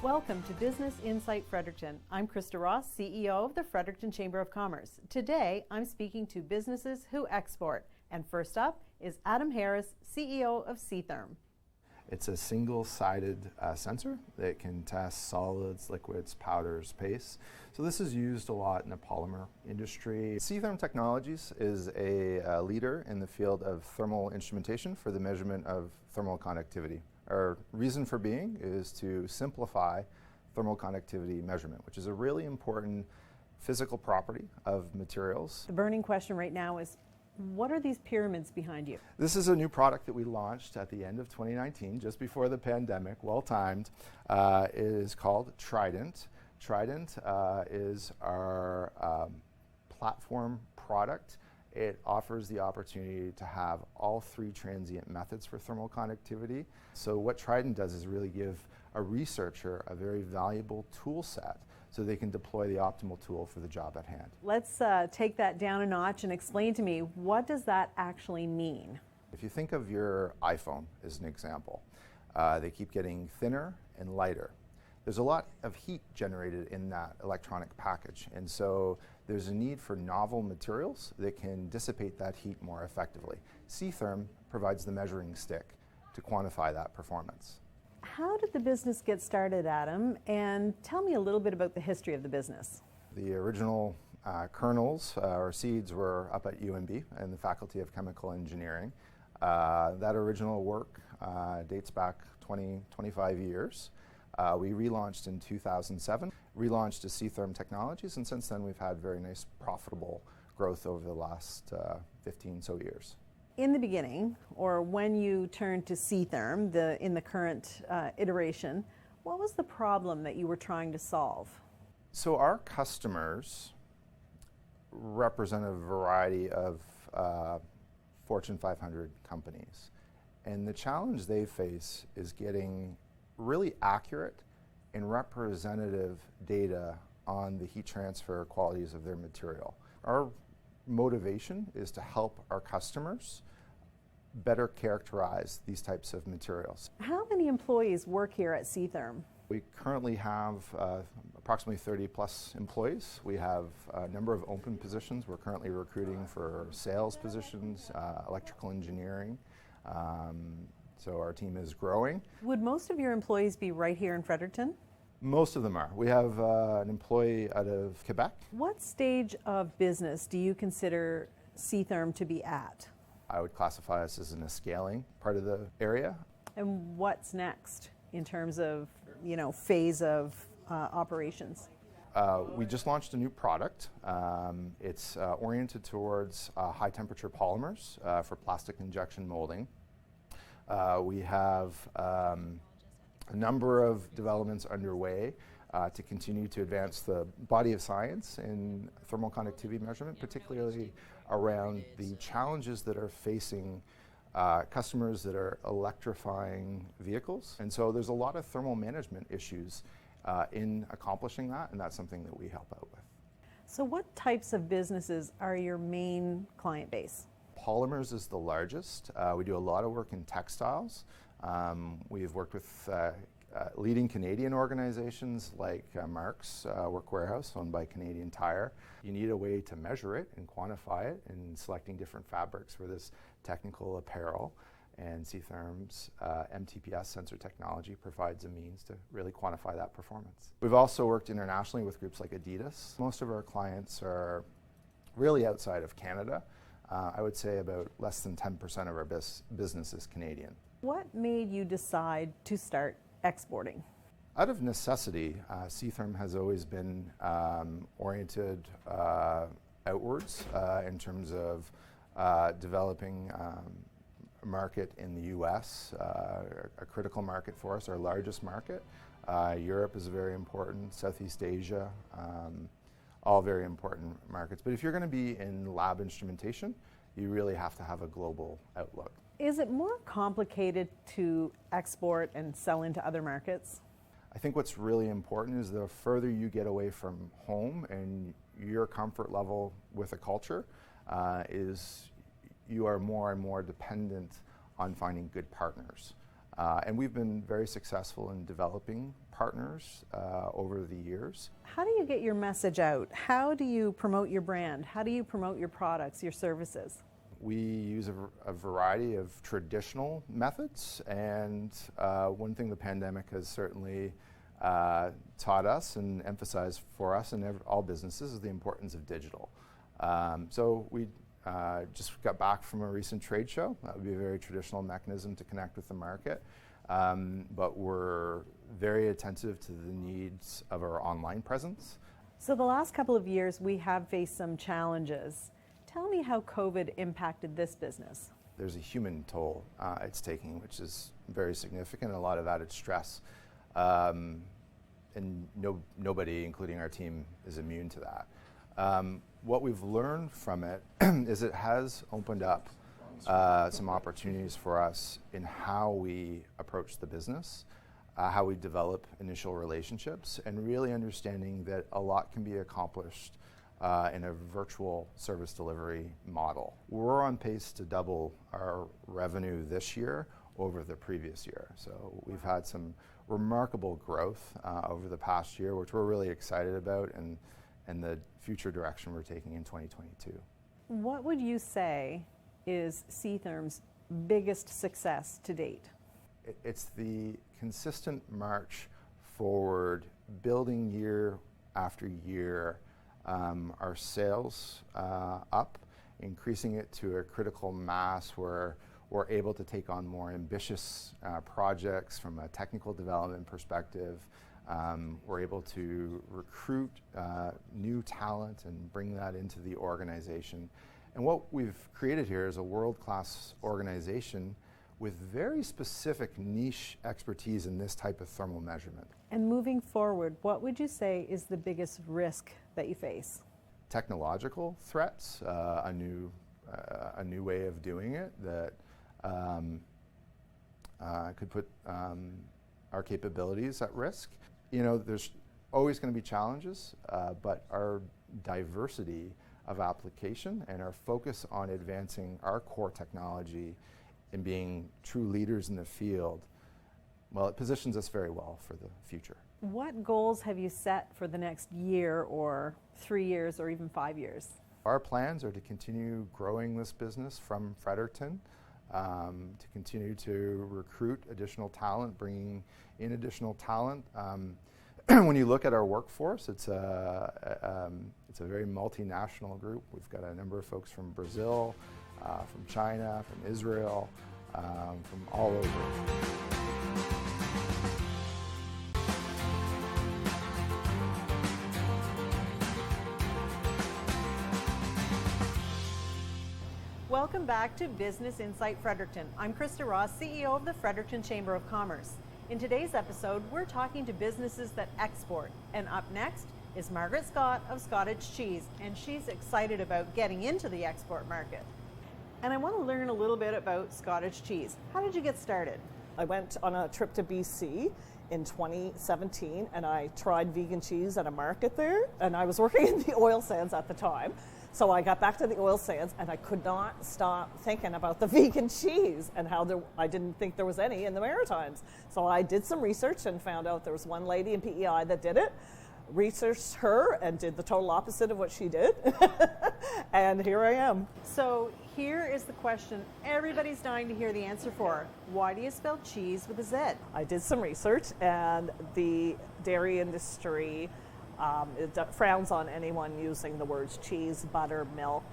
Welcome to Business Insight Fredericton. I'm Krista Ross, CEO of the Fredericton Chamber of Commerce. Today, I'm speaking to businesses who export. And first up is Adam Harris, CEO of Seatherm. It's a single-sided sensor that can test solids, liquids, powders, pastes. So this is used a lot in the polymer industry. Seatherm Technologies is a leader in the field of thermal instrumentation for the measurement of thermal conductivity. Our reason for being is to simplify thermal conductivity measurement, which is a really important physical property of materials. The burning question right now is, what are these pyramids behind you? This is a new product that we launched at the end of 2019, just before the pandemic, well-timed. It is called Trident. Trident is our platform product. It offers the opportunity to have all three transient methods for thermal conductivity. So what Trident does is really give a researcher a very valuable tool set so they can deploy the optimal tool for the job at hand. Let's take that down a notch and explain to me, what does that actually mean? If you think of your iPhone as an example, they keep getting thinner and lighter. There's a lot of heat generated in that electronic package, and so there's a need for novel materials that can dissipate that heat more effectively. Seatherm provides the measuring stick to quantify that performance. How did the business get started, Adam? And tell me a little bit about the history of the business. The original kernels or seeds were up at UNB in the Faculty of Chemical Engineering. That original work dates back 25 years. We relaunched in 2007, relaunched as Seatherm Technologies, and since then we've had very nice profitable growth over the last 15 so years. In the beginning, or when you turned to Seatherm, in the current iteration, what was the problem that you were trying to solve? So our customers represent a variety of Fortune 500 companies, and the challenge they face is getting really accurate and representative data on the heat transfer qualities of their material. Our motivation is to help our customers better characterize these types of materials. How many employees work here at Seatherm? We currently have approximately 30 plus employees. We have a number of open positions. We're currently recruiting for sales positions, electrical engineering. So our team is growing. Would most of your employees be right here in Fredericton? Most of them are. We have an employee out of Quebec. What stage of business do you consider Seatherm to be at? I would classify us as in a scaling part of the area. And what's next in terms of, phase of operations? We just launched a new product. It's oriented towards high temperature polymers for plastic injection molding. We have a number of developments underway to continue to advance the body of science in thermal conductivity measurement, particularly around the challenges that are facing customers that are electrifying vehicles. And so there's a lot of thermal management issues in accomplishing that, and that's something that we help out with. So what types of businesses are your main client base? Polymers is the largest. We do a lot of work in textiles. We've worked with leading Canadian organizations like Mark's Work Warehouse, owned by Canadian Tire. You need a way to measure it and quantify it in selecting different fabrics for this technical apparel. And Seatherm's MTPS sensor technology provides a means to really quantify that performance. We've also worked internationally with groups like Adidas. Most of our clients are really outside of Canada. I would say about less than 10% of our business is Canadian. What made you decide to start exporting? Out of necessity, Seatherm has always been oriented outwards in terms of developing a market in the US, a critical market for us, our largest market. Europe is very important, Southeast Asia, all very important markets. But if you're going to be in lab instrumentation, you really have to have a global outlook. Is it more complicated to export and sell into other markets? I think what's really important is the further you get away from home and your comfort level with a culture is you are more and more dependent on finding good partners. And we've been very successful in developing partners over the years. How do you get your message out? How do you promote your brand? How do you promote your products, your services? We use a variety of traditional methods, and one thing the pandemic has certainly taught us and emphasized for us and all businesses is the importance of digital. So we just got back from a recent trade show. That would be a very traditional mechanism to connect with the market, but we're very attentive to the needs of our online presence. So the last couple of years we have faced some challenges. Tell me how COVID impacted this business. There's a human toll it's taking, which is very significant, a lot of added stress. And nobody, including our team, is immune to that. What we've learned from it is it has opened up some opportunities for us in how we approach the business, how we develop initial relationships, and really understanding that a lot can be accomplished in a virtual service delivery model. We're on pace to double our revenue this year over the previous year. So we've had some remarkable growth over the past year, which we're really excited about, and the future direction we're taking in 2022. What would you say is Seatherm's biggest success to date? It's the consistent march forward, building year after year our sales up, increasing it to a critical mass where we're able to take on more ambitious projects from a technical development perspective. We're able to recruit new talent and bring that into the organization. And what we've created here is a world-class organization with very specific niche expertise in this type of thermal measurement. And moving forward, what would you say is the biggest risk that you face? Technological threats, a new way of doing it that could put our capabilities at risk. You know, there's always going to be challenges, but our diversity of application and our focus on advancing our core technology and being true leaders in the field, well, it positions us very well for the future. What goals have you set for the next year or 3 years or even 5 years? Our plans are to continue growing this business from Fredericton, to continue to recruit additional talent, bringing in additional talent. When you look at our workforce, it's a very multinational group. We've got a number of folks from Brazil, from China, from Israel, from all over. Welcome back to Business Insight Fredericton. I'm Krista Ross, CEO of the Fredericton Chamber of Commerce. In today's episode, we're talking to businesses that export. And up next is Margaret Scott of Scottage Cheese, and she's excited about getting into the export market. And I want to learn a little bit about Scottage Cheese. How did you get started? I went on a trip to BC in 2017 and I tried vegan cheese at a market there, and I was working in the oil sands at the time. So I got back to the oil sands and I could not stop thinking about the vegan cheese and how I didn't think there was any in the Maritimes. So I did some research and found out there was one lady in PEI that did it, researched her and did the total opposite of what she did. And here I am. So here is the question everybody's dying to hear the answer for. Why do you spell cheese with a Z? I did some research, and the dairy industry it frowns on anyone using the words cheese, butter, milk.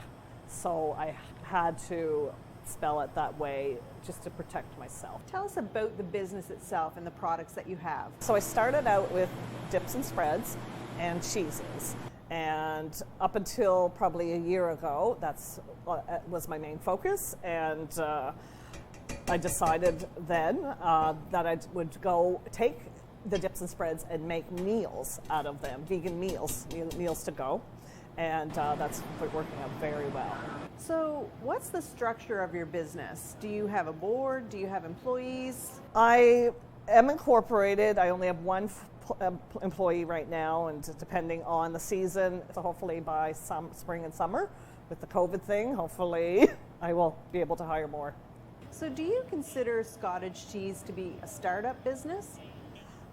So I had to spell it that way just to protect myself. Tell us about the business itself and the products that you have. So I started out with dips and spreads and cheeses. And up until probably a year ago, that's was my main focus. And I decided then that I would go take the dips and spreads and make meals out of them, vegan meals to go. And that's working out very well. So what's the structure of your business? Do you have a board? Do you have employees? I am incorporated. I only have one employee right now, and depending on the season, so hopefully by spring and summer with the COVID thing, hopefully I will be able to hire more. So do you consider cottage cheese to be a startup business?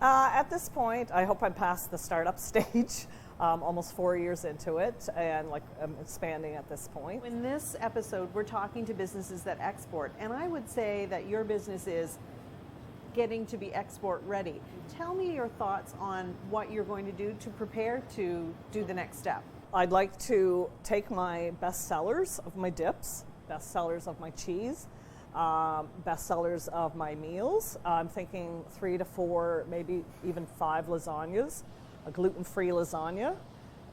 At this point, I hope I'm past the startup stage. Almost 4 years into it, and I'm expanding at this point. In this episode, we're talking to businesses that export, and I would say that your business is getting to be export ready. Tell me your thoughts on what you're going to do to prepare to do the next step. I'd like to take my best sellers of my dips, best sellers of my cheese, best sellers of my meals. I'm thinking 3 to 4, maybe even 5 lasagnas, a gluten-free lasagna,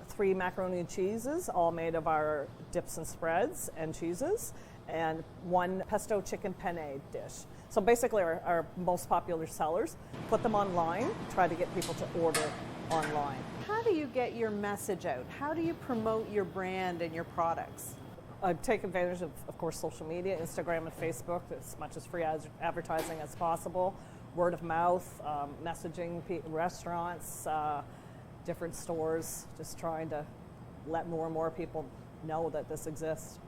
3 macaroni and cheeses, all made of our dips and spreads and cheeses, and 1 pesto chicken penne dish. So basically our most popular sellers. Put them online, try to get people to order online. How do you get your message out? How do you promote your brand and your products? I take advantage of course, social media, Instagram and Facebook, as much as free advertising as possible, word of mouth, messaging restaurants, different stores, just trying to let more and more people know that this exists.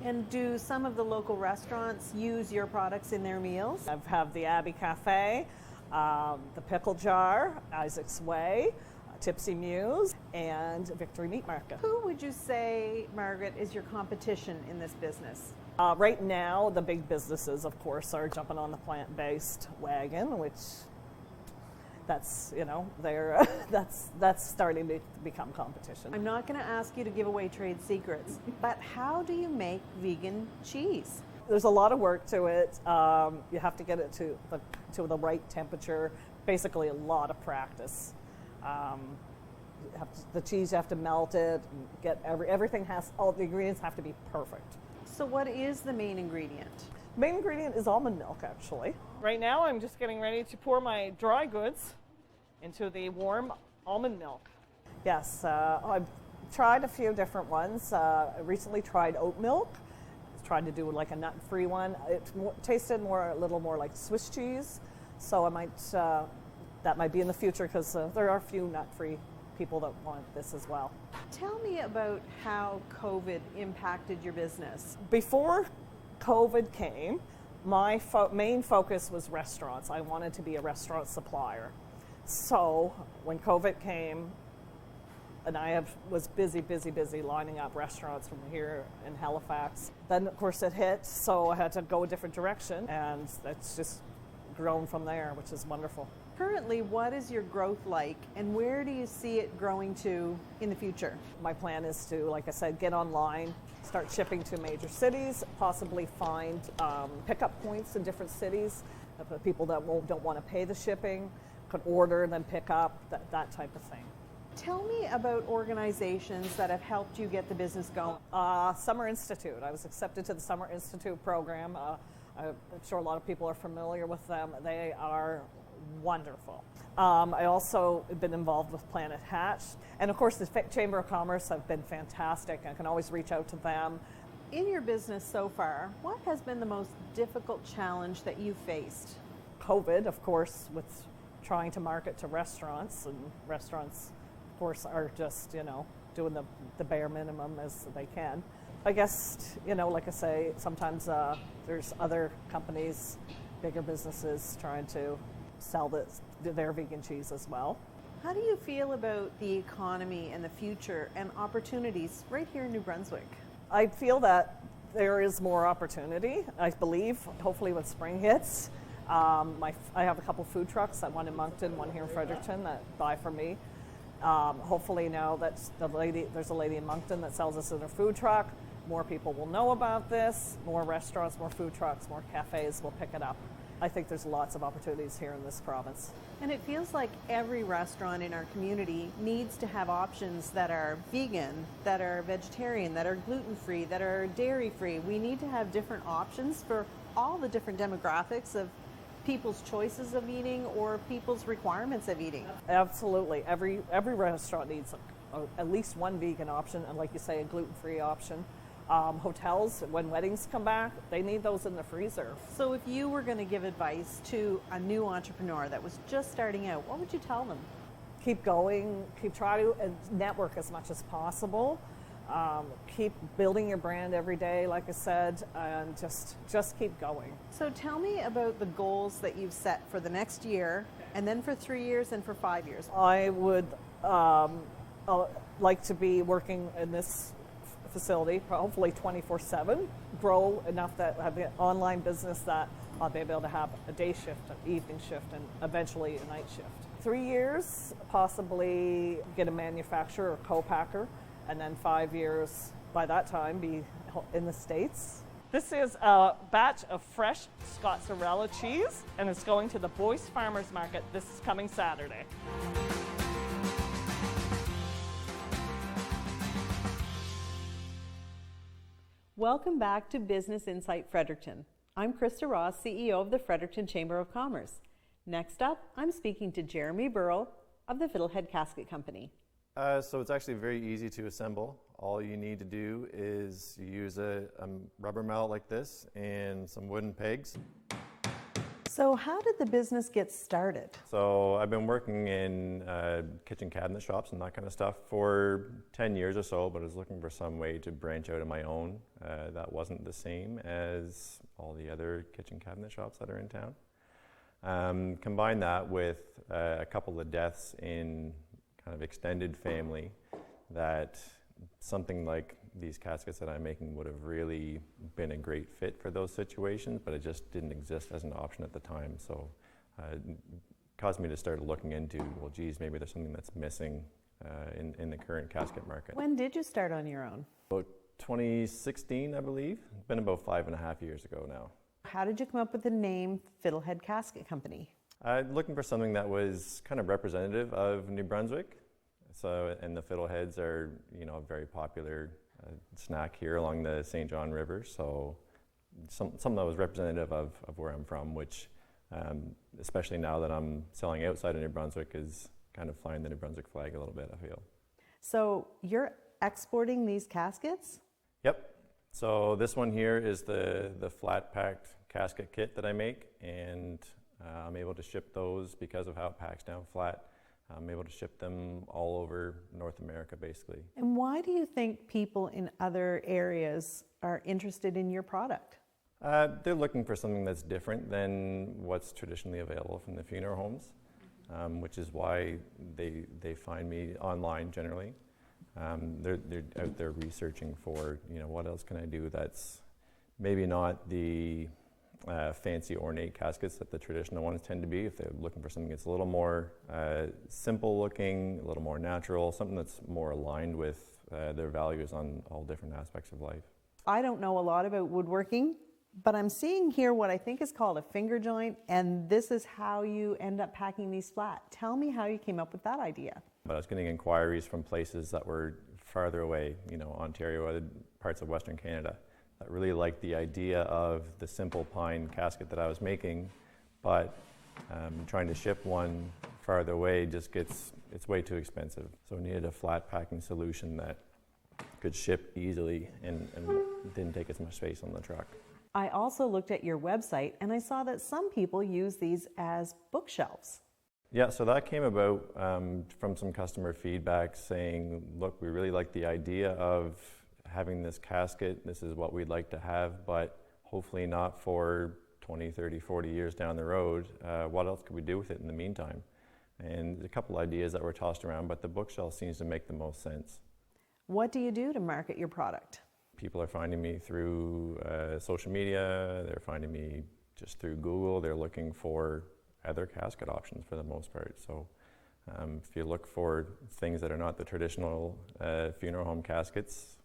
And do some of the local restaurants use your products in their meals? I have the Abbey Cafe, the Pickle Jar, Isaac's Way, Tipsy Muse, and Victory Meat Market. Who would you say, Margaret, is your competition in this business? Right now, the big businesses, of course, are jumping on the plant-based wagon, which that's starting to become competition. I'm not going to ask you to give away trade secrets, but how do you make vegan cheese? There's a lot of work to it. You have to get it to the right temperature. Basically, a lot of practice. The cheese, you have to melt it. All the ingredients have to be perfect. So, what is the main ingredient? Main ingredient is almond milk, actually. Right now, I'm just getting ready to pour my dry goods into the warm almond milk. Yes, I've tried a few different ones. I recently tried oat milk. Tried to do like a nut-free one. It tasted a little more like Swiss cheese. So that might be in the future because there are a few nut-free people that want this as well. Tell me about how COVID impacted your business. Before COVID came, my main focus was restaurants. I wanted to be a restaurant supplier. So when COVID came, and I was busy lining up restaurants from here in Halifax. Then, of course, it hit, so I had to go a different direction, and it's just grown from there, which is wonderful. Currently, what is your growth like, and where do you see it growing to in the future? My plan is to, like I said, get online, start shipping to major cities, possibly find pickup points in different cities. For people that don't want to pay the shipping, could order and then pick up, that type of thing. Tell me about organizations that have helped you get the business going. Summer Institute. I was accepted to the Summer Institute program. I'm sure a lot of people are familiar with them. They are wonderful. I also have been involved with Planet Hatch. And of course, the Chamber of Commerce have been fantastic. I can always reach out to them. In your business so far, what has been the most difficult challenge that you've faced? COVID, of course, with trying to market to restaurants, and restaurants, of course, are just, doing the bare minimum as they can. I guess, like I say, sometimes there's other companies, bigger businesses trying to sell their vegan cheese as well. How do you feel about the economy and the future and opportunities right here in New Brunswick? I feel that there is more opportunity. I believe, hopefully when spring hits, I have a couple food trucks, one in Moncton, one here in Fredericton, that buy from me. Hopefully now that there's a lady in Moncton that sells us in her food truck, more people will know about this, more restaurants, more food trucks, more cafes will pick it up. I think there's lots of opportunities here in this province. And it feels like every restaurant in our community needs to have options that are vegan, that are vegetarian, that are gluten-free, that are dairy-free. We need to have different options for all the different demographics of people's choices of eating or people's requirements of eating. Absolutely. Every restaurant needs at least one vegan option, and like you say, a gluten-free option. Hotels, when weddings come back, they need those in the freezer. So if you were going to give advice to a new entrepreneur that was just starting out, what would you tell them? Keep going, keep trying to network as much as possible. Keep building your brand every day, like I said, and just keep going. So tell me about the goals that you've set for the next year, and then for 3 years and for 5 years. I would like to be working in this facility, hopefully 24/7, grow enough that I have an online business that I'll be able to have a day shift, an evening shift, and eventually a night shift. 3 years, possibly get a manufacturer or co-packer, and then 5 years, by that time, be in the States. This is a batch of fresh Scotsarella cheese, and it's going to the Boyce Farmers Market this coming Saturday. Welcome back to Business Insight Fredericton. I'm Krista Ross, CEO of the Fredericton Chamber of Commerce. Next up, I'm speaking to Jeremy Burrell of the Fiddlehead Casket Company. So it's actually very easy to assemble. All you need to do is use a rubber mallet like this and some wooden pegs. So how did the business get started? So I've been working in kitchen cabinet shops and that kind of stuff for 10 years or so, but I was looking for some way to branch out on my own that wasn't the same as all the other kitchen cabinet shops that are in town. Combine that with a couple of deaths in kind of extended family, that something like these caskets that I'm making would have really been a great fit for those situations, but it just didn't exist as an option at the time. So it caused me to start looking into, well, geez, maybe there's something that's missing in the current casket market. When did you start on your own? About 2016, I believe. It's been about 5.5 years ago now. How did you come up with the name Fiddlehead Casket Company? Looking for something that was kind of representative of New Brunswick. So, and the Fiddleheads are, a very popular snack here along the St. John River. So, something that was representative of where I'm from, which, especially now that I'm selling outside of New Brunswick, is kind of flying the New Brunswick flag a little bit, I feel. So, you're exporting these caskets? Yep. So this one here is the flat packed casket kit that I make, and I'm able to ship those because of how it packs down flat. I'm able to ship them all over North America, basically. And why do you think people in other areas are interested in your product? They're looking for something that's different than what's traditionally available from the funeral homes, which is why they find me online generally. They're out there researching for, what else can I do that's maybe not the fancy ornate caskets that the traditional ones tend to be. If they're looking for something that's a little more simple looking, a little more natural, something that's more aligned with their values on all different aspects of life. I don't know a lot about woodworking, but I'm seeing here what I think is called a finger joint, and this is how you end up packing these flat. Tell me how you came up with that idea. But I was getting inquiries from places that were farther away, Ontario, other parts of Western Canada, that really liked the idea of the simple pine casket that I was making, but trying to ship one farther away it's way too expensive. So we needed a flat packing solution that could ship easily and didn't take as much space on the truck. I also looked at your website and I saw that some people use these as bookshelves. Yeah, so that came about from some customer feedback saying, look, we really like the idea of having this casket. This is what we'd like to have, but hopefully not for 20, 30, 40 years down the road. What else could we do with it in the meantime? And a couple ideas that were tossed around, but the bookshelf seems to make the most sense. What do you do to market your product? People are finding me through social media. They're finding me just through Google. They're looking for other casket options for the most part. So if you look for things that are not the traditional funeral home caskets,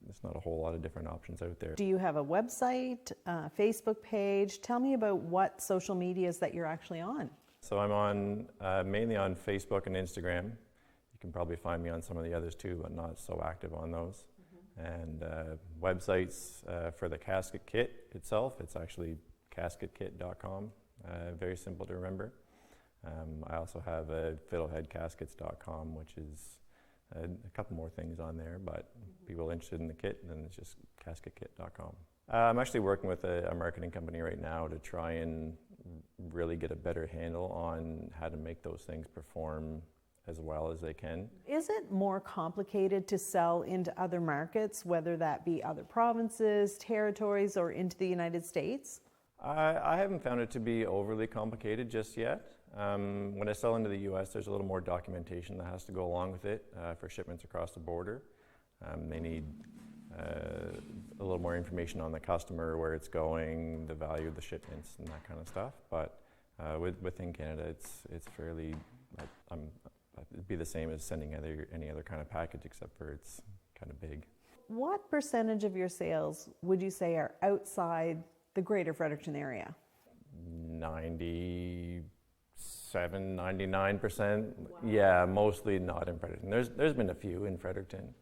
there's not a whole lot of different options out there. Do you have a website, Facebook page? Tell me about what social medias that you're actually on. So I'm on mainly on Facebook and Instagram. You can probably find me on some of the others too, but not so active on those. And websites for the casket kit itself, it's actually casketkit.com. Very simple to remember. I also have a fiddleheadcaskets.com, which is a couple more things on there, but people interested in the kit, then it's just casketkit.com. I'm actually working with a marketing company right now to try and really get a better handle on how to make those things perform as well as they can. Is it more complicated to sell into other markets, whether that be other provinces, territories, or into the United States? I haven't found it to be overly complicated just yet. When I sell into the U.S., there's a little more documentation that has to go along with it for shipments across the border. They need a little more information on the customer, where it's going, the value of the shipments, and that kind of stuff. But within Canada, it's fairly, it'd be the same as sending any other kind of package, except for it's kind of big. What percentage of your sales would you say are outside the greater Fredericton area? 97, 99%. Wow. Yeah, mostly not in Fredericton. There's been a few in Fredericton,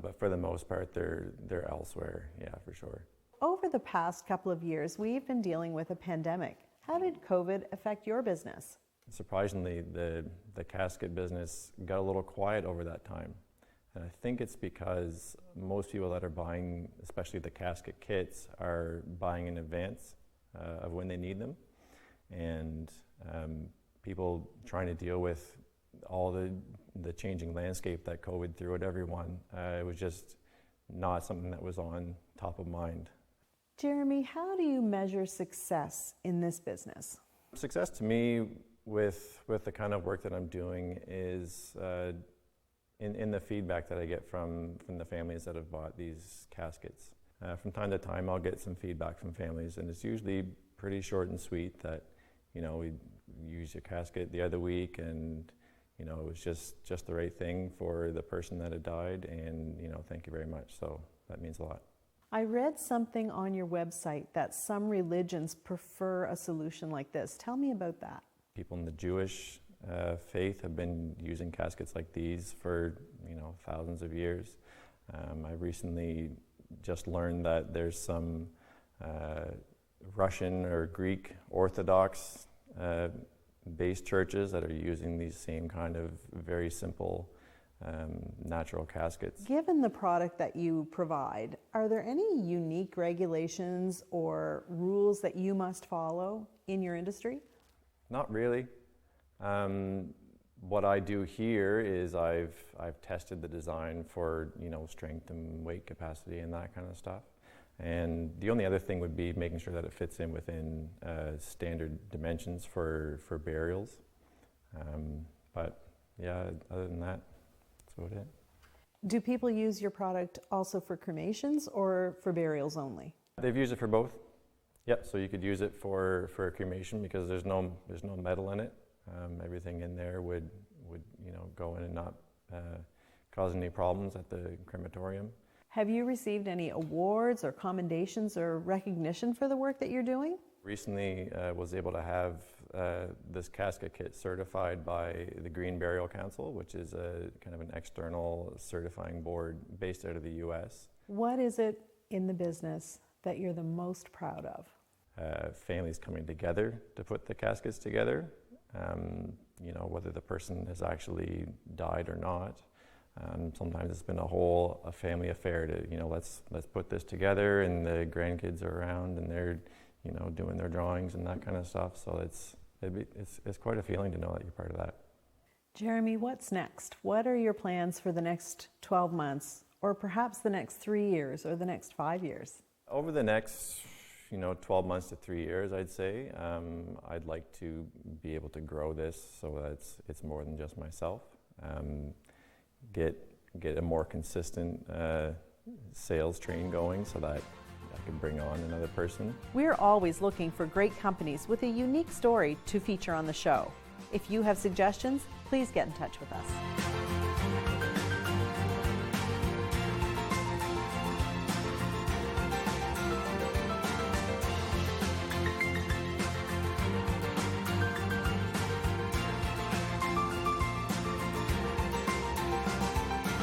but for the most part, they're elsewhere. Yeah, for sure. Over the past couple of years, we've been dealing with a pandemic. How did COVID affect your business? Surprisingly, the casket business got a little quiet over that time. And I think it's because most people that are buying, especially the casket kits, are buying in advance of when they need them. And people trying to deal with all the changing landscape that COVID threw at everyone, it was just not something that was on top of mind. Jeremy, how do you measure success in this business? Success to me with the kind of work that I'm doing is in the feedback that I get from the families that have bought these caskets. From time to time, I'll get some feedback from families, and it's usually pretty short and sweet that, we used your casket the other week, and, it was just the right thing for the person that had died, and, thank you very much. So that means a lot. I read something on your website that some religions prefer a solution like this. Tell me about that. People in the Jewish faith have been using caskets like these for thousands of years. I recently just learned that there's some Russian or Greek Orthodox based churches that are using these same kind of very simple natural caskets. Given the product that you provide, are there any unique regulations or rules that you must follow in your industry? Not really. What I do here is I've tested the design for strength and weight capacity and that kind of stuff. And the only other thing would be making sure that it fits in within standard dimensions for burials. But yeah, other than that, that's about it. Do people use your product also for cremations or for burials only? They've used it for both. Yep. So you could use it for a cremation because there's no metal in it. Everything in there would go in and not cause any problems at the crematorium. Have you received any awards or commendations or recognition for the work that you're doing? Recently was able to have this casket kit certified by the Green Burial Council, which is a kind of an external certifying board based out of the U.S. What is it in the business that you're the most proud of? Families coming together to put the caskets together. Whether the person has actually died or not. Sometimes it's been a family affair to, let's put this together, and the grandkids are around and they're, doing their drawings and that kind of stuff. So it's quite a feeling to know that you're part of that. Jeremy, what's next? What are your plans for the next 12 months, or perhaps the next 3 years, or the next 5 years? Over the next 12 months to 3 years, I'd say. I'd like to be able to grow this so that it's more than just myself. Get a more consistent sales train going so that I can bring on another person. We're always looking for great companies with a unique story to feature on the show. If you have suggestions, please get in touch with us.